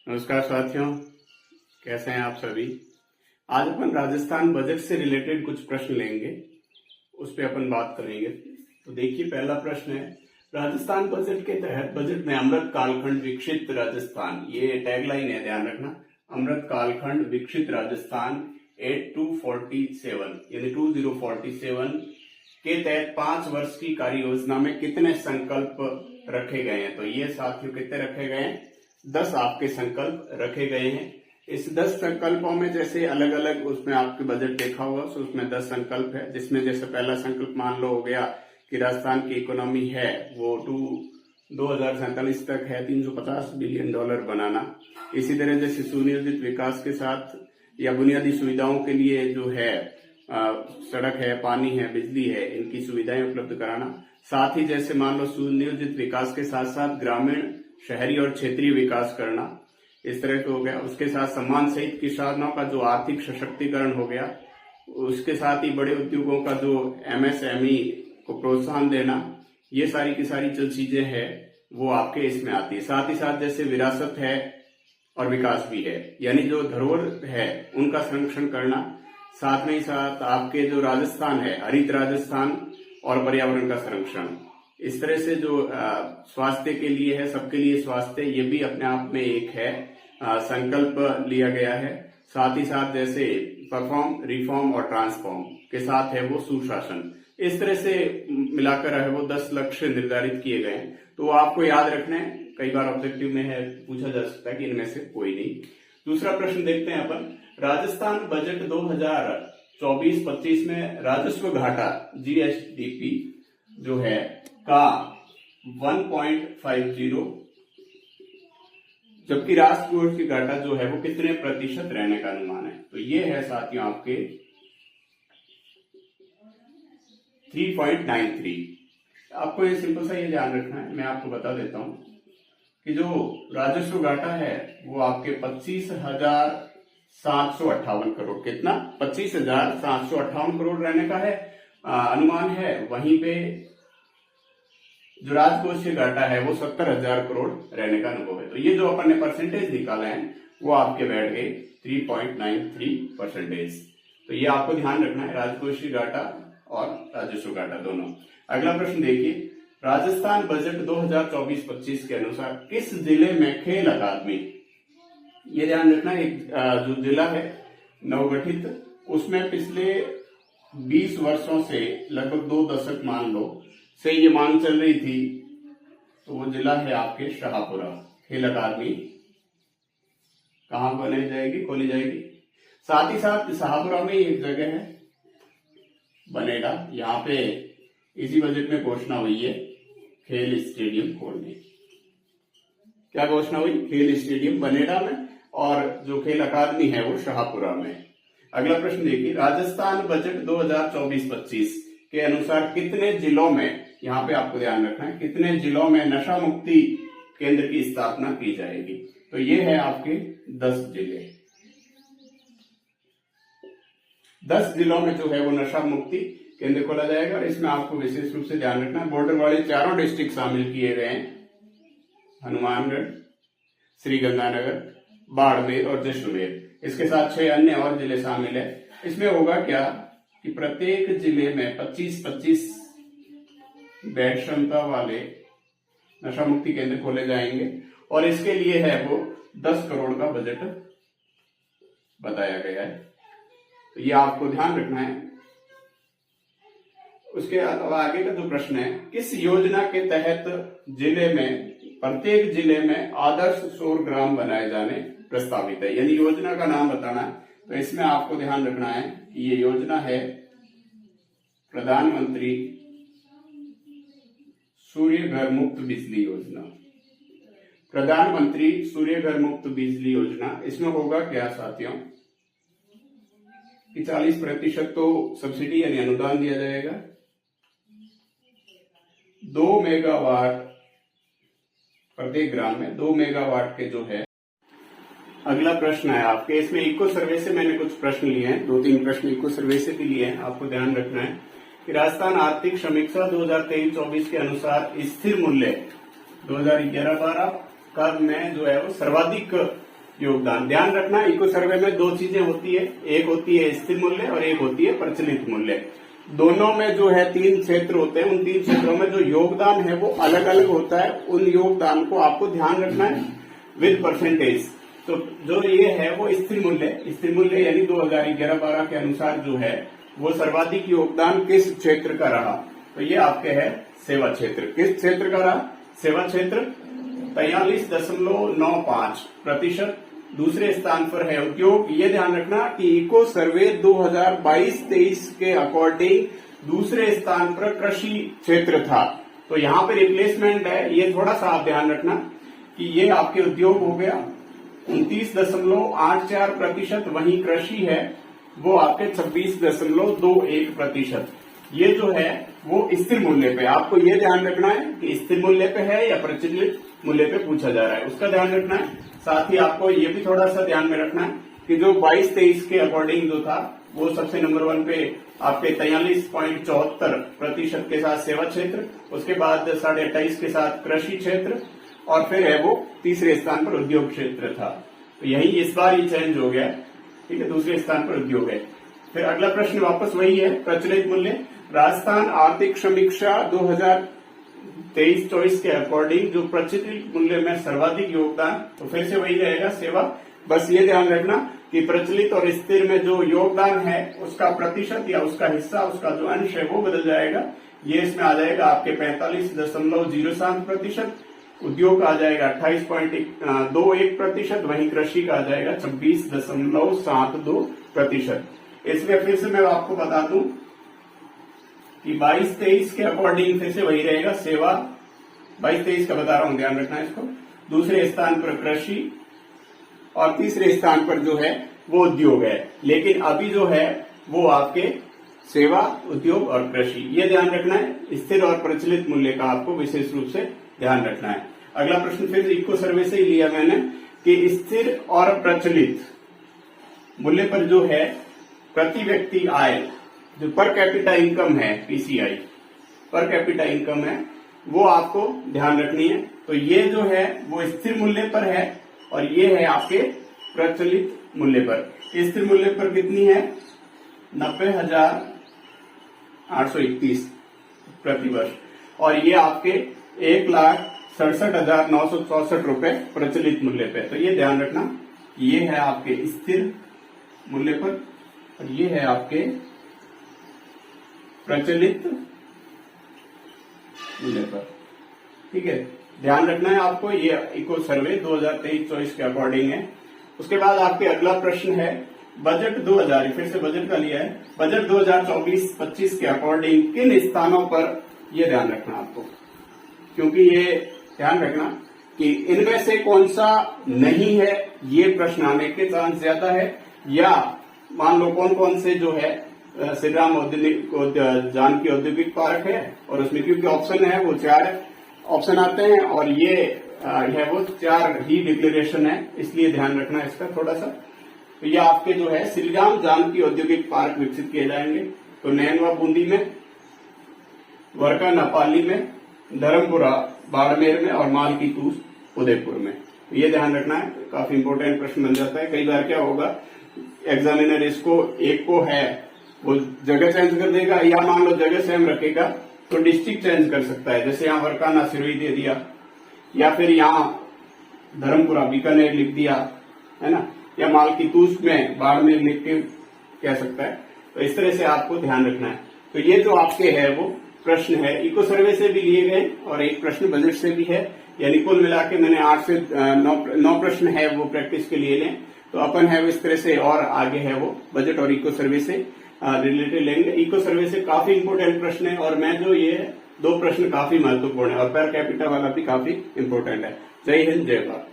नमस्कार साथियों, कैसे हैं आप सभी। आज अपन राजस्थान बजट से रिलेटेड कुछ प्रश्न लेंगे, उस पर अपन बात करेंगे। तो देखिए, पहला प्रश्न है, राजस्थान बजट के तहत बजट में अमृत कालखंड विकसित राजस्थान, ये टैगलाइन है, ध्यान रखना। अमृत कालखंड विकसित राजस्थान 8247 यानी 2047 के तहत 5 वर्ष की कार्य योजना में कितने संकल्प रखे गए हैं। तो ये साथियों कितने रखे गए हैं? 10 आपके संकल्प रखे गए हैं। इस 10 संकल्पों में जैसे अलग अलग उसमें आपके बजट देखा हुआ, तो उसमें 10 संकल्प है, जिसमें जैसे पहला संकल्प मान लो हो गया कि राजस्थान की इकोनॉमी है वो 2047 तक है $350 बिलियन बनाना। इसी तरह जैसे सुनियोजित विकास के साथ या बुनियादी सुविधाओं के लिए जो है सड़क है, पानी है, बिजली है, इनकी सुविधाएं उपलब्ध कराना। साथ ही जैसे मान लो सुनियोजित विकास के साथ साथ ग्रामीण, शहरी और क्षेत्रीय विकास करना, इस तरह का हो गया। उसके साथ सम्मान सहित किसानों का जो आर्थिक सशक्तिकरण हो गया, उसके साथ ही बड़े उद्योगों का जो MSME को प्रोत्साहन देना, ये सारी की सारी जो चीजें हैं वो आपके इसमें आती है। साथ ही साथ जैसे विरासत है और विकास भी है, यानी जो धरोहर है उनका संरक्षण करना। साथ में ही साथ आपके जो राजस्थान है, हरित राजस्थान और पर्यावरण का संरक्षण। इस तरह से जो स्वास्थ्य के लिए है, सबके लिए स्वास्थ्य, ये भी अपने आप में एक है संकल्प लिया गया है। साथ ही साथ जैसे परफॉर्म, रिफॉर्म और ट्रांसफॉर्म के साथ है वो सुशासन। इस तरह से मिलाकर है वो 10 लक्ष्य निर्धारित किए गए हैं। तो आपको याद रखना है, कई बार ऑब्जेक्टिव में है पूछा जा सकता है कि इनमें से कोई नहीं। दूसरा प्रश्न देखते हैं अपन, राजस्थान बजट 2024-25 में राजस्व घाटा GSDP जो है का 1.50, जबकि राष्ट्रीय की घाटा जो है वो कितने प्रतिशत रहने का अनुमान है। तो ये है साथियों आपके 3.93। आपको ये सिंपल सा ये ध्यान रखना है, मैं आपको बता देता हूं कि जो राजस्व घाटा है वो आपके 25,758 करोड़, कितना 25,758 करोड़ रहने का है अनुमान है। वहीं पे जो राजकोषीय घाटा है वो 70,000 करोड़ रहने का अनुभव है। तो ये जो अपन ने परसेंटेज निकाला है वो आपके बैठ गए 3.93%। तो ये आपको ध्यान रखना है, राजकोषीय घाटा और राजस्व घाटा दोनों। अगला प्रश्न देखिए, राजस्थान बजट 2024-25 के अनुसार किस जिले में खेल अकादमी, ये ध्यान रखना, एक जो जिला है नवगठित, उसमें पिछले 20 वर्षों से लगभग 2 दशक मान लो से ये मांग चल रही थी, तो वो जिला है आपके शाहपुरा। खेल अकादमी कहां बनाई जाएगी, खोली जाएगी। साथ ही साथ शाहपुरा में एक जगह है बनेगा, यहाँ पे इसी बजट में घोषणा हुई है खेल स्टेडियम खोलने। क्या घोषणा हुई? खेल स्टेडियम बनेगा में, और जो खेल अकादमी है वो शाहपुरा में। अगला प्रश्न देखिए, राजस्थान बजट 2024-25 के अनुसार कितने जिलों में, यहाँ पे आपको ध्यान रखना है, कितने जिलों में नशा मुक्ति केंद्र की स्थापना की जाएगी। तो ये है आपके 10 जिले। 10 जिलों में जो है वो नशा मुक्ति केंद्र खोला जाएगा। और इसमें आपको विशेष रूप से ध्यान रखना है, बॉर्डर वाले 4 डिस्ट्रिक्ट शामिल किए गए हैं, हनुमानगढ़, श्रीगंगानगर, बाड़मेर और जैसलमेर। इसके साथ 6 अन्य और जिले शामिल है। इसमें होगा क्या कि प्रत्येक जिले में 25-25 बेड क्षमता वाले नशा मुक्ति केंद्र खोले जाएंगे, और इसके लिए है वो 10 करोड़ का बजट बताया गया है। तो ये आपको ध्यान रखना है। उसके अलावा आगे का जो प्रश्न है, किस योजना के तहत जिले में, प्रत्येक जिले में आदर्श सौर ग्राम बनाए जाने प्रस्तावित है, यानी योजना का नाम बताना है। तो इसमें आपको ध्यान रखना है कि ये योजना है प्रधानमंत्री सूर्य घर मुक्त बिजली योजना। प्रधानमंत्री सूर्य घर मुक्त बिजली योजना, इसमें होगा क्या साथियों कि 40% तो सब्सिडी यानी अनुदान दिया जाएगा। 2 मेगावाट प्रत्येक ग्राम में, 2 मेगावाट के जो है। अगला प्रश्न है आपके, इसमें इको सर्वे से मैंने कुछ प्रश्न लिए हैं, 2-3 प्रश्न इको सर्वे से भी लिए हैं। आपको ध्यान रखना है कि राजस्थान आर्थिक समीक्षा 2023-24 के अनुसार स्थिर मूल्य 2011-12 का में जो है वो सर्वाधिक योगदान। ध्यान रखना, इको सर्वे में दो चीजें होती है, एक होती है स्थिर मूल्य और एक होती है प्रचलित मूल्य। दोनों में जो है 3 क्षेत्र होते हैं, उन 3 क्षेत्रों में जो योगदान है वो अलग अलग होता है। उन योगदान को आपको ध्यान रखना है विद परसेंटेज। तो जो ये है वो स्थिर मूल्य यानी 2011-12 के अनुसार जो है वो सर्वाधिक योगदान किस क्षेत्र का रहा, तो ये आपके है सेवा क्षेत्र। किस क्षेत्र का रहा? सेवा क्षेत्र 43.95%। दूसरे स्थान पर है उद्योग। ये ध्यान रखना कि इको सर्वे 2022-23 के अकॉर्डिंग दूसरे स्थान पर कृषि क्षेत्र था, तो यहाँ पे रिप्लेसमेंट है। ये थोड़ा सा आप ध्यान रखना कि ये आपके उद्योग हो गया 29.84%, वहीं कृषि है वो आपके 26.21%। ये जो है वो स्थिर मूल्य पे, आपको ये ध्यान रखना है कि स्थिर मूल्य पे है या प्रचलित मूल्य पे पूछा जा रहा है, उसका ध्यान रखना है। साथ ही आपको ये भी थोड़ा सा ध्यान में रखना है कि जो 22-23 के अकॉर्डिंग जो था वो सबसे नंबर 1 पे आपके 43.74% के साथ सेवा क्षेत्र, उसके बाद 28.5 के साथ कृषि क्षेत्र, और फिर है वो तीसरे स्थान पर उद्योग क्षेत्र था। तो यही इस बार ये चेंज हो गया, ठीक है, दूसरे स्थान पर उद्योग है। फिर अगला प्रश्न वापस वही है, प्रचलित मूल्य। राजस्थान आर्थिक समीक्षा 2023-24 के अकॉर्डिंग जो प्रचलित मूल्य में सर्वाधिक योगदान, तो फिर से वही रहेगा सेवा। बस ये ध्यान रखना कि प्रचलित और स्थिर में जो योगदान है उसका प्रतिशत या उसका हिस्सा, उसका जो अंश है वो बदल जाएगा। ये इसमें आ जाएगा आपके 45.07%, उद्योग का आ जाएगा 28.21%, वहीं कृषि का आ जाएगा 26.72%। इसमें फिर से मैं आपको बता दूं कि 22-23 के अकॉर्डिंग फिर से वही रहेगा सेवा, 22-23 का बता रहा हूं, ध्यान रखना इसको। दूसरे स्थान पर कृषि और तीसरे स्थान पर जो है वो उद्योग है, लेकिन अभी जो है वो आपके सेवा, उद्योग और कृषि, ये ध्यान रखना है। स्थिर और प्रचलित मूल्य का आपको विशेष रूप से ध्यान रखना है। अगला प्रश्न फिर इको सर्वे से ही लिया मैंने कि स्थिर और प्रचलित मूल्य पर जो है प्रति व्यक्ति आय, जो पर कैपिटा इनकम है, पीसीआई पर कैपिटा इनकम है, वो आपको ध्यान रखनी है। तो ये जो है वो स्थिर मूल्य पर है और ये है आपके प्रचलित मूल्य पर। स्थिर मूल्य पर कितनी है? 90,831 प्रतिवर्ष, और ये आपके 1,67,964 रुपए प्रचलित मूल्य पे। तो ये ध्यान रखना, ये है आपके स्थिर मूल्य पर और ये है आपके प्रचलित मूल्य पर, ठीक है, ध्यान रखना है आपको। ये इको सर्वे 2023-24 के अकॉर्डिंग है। उसके बाद आपके अगला प्रश्न है बजट 2000, फिर से बजट का लिया है, बजट 2024-25 के अकॉर्डिंग किन स्थानों पर, ये ध्यान रखना आपको, क्योंकि ये ध्यान रखना कि इनमें से कौन सा नहीं है, ये प्रश्न आने के चांस ज्यादा है। या मान लो कौन कौन से जो है श्री राम जानकी औद्योगिक पार्क है, और उसमें क्योंकि ऑप्शन है वो 4 ऑप्शन आते हैं और ये है वो 4 ही डिक्लेरेशन है, इसलिए ध्यान रखना इसका थोड़ा सा। तो ये आपके जो है श्री राम जानकी औद्योगिक पार्क विकसित किए जाएंगे, तो नैनवा बूंदी में, वर्का नेपाली में, धर्मपुरा बाड़मेर में और माल की तूस उदयपुर में। तो ये ध्यान रखना है, काफी इंपोर्टेंट प्रश्न बन जाता है। कई बार क्या होगा, एग्जामिनर इसको एक को है वो जगह चेंज कर देगा, या मान लो जगह सेम रखेगा तो डिस्ट्रिक्ट चेंज कर सकता है। जैसे यहाँ वरकाना सिरोही दे दिया, या फिर यहाँ धर्मपुरा बीकानेर लिख दिया, है ना, या माल की तूस में बाड़मेर लिख के कह सकता है। तो इस तरह से आपको ध्यान रखना है। तो ये जो आपके है वो प्रश्न है इको सर्वे से भी लिए गए और एक प्रश्न बजट से भी है, यानी कुल मिला के मैंने 8 से 9 प्रश्न है वो प्रैक्टिस के लिए लें। तो अपन है इस तरह से, और आगे है वो बजट और इको सर्वे से रिलेटेड लेंगे। इको सर्वे से काफी इंपोर्टेंट प्रश्न है, और मैं जो ये 2 प्रश्न काफी महत्वपूर्ण है, और पर कैपिटा वाला भी काफी इंपोर्टेंट है। जय हिंद, जय भारत।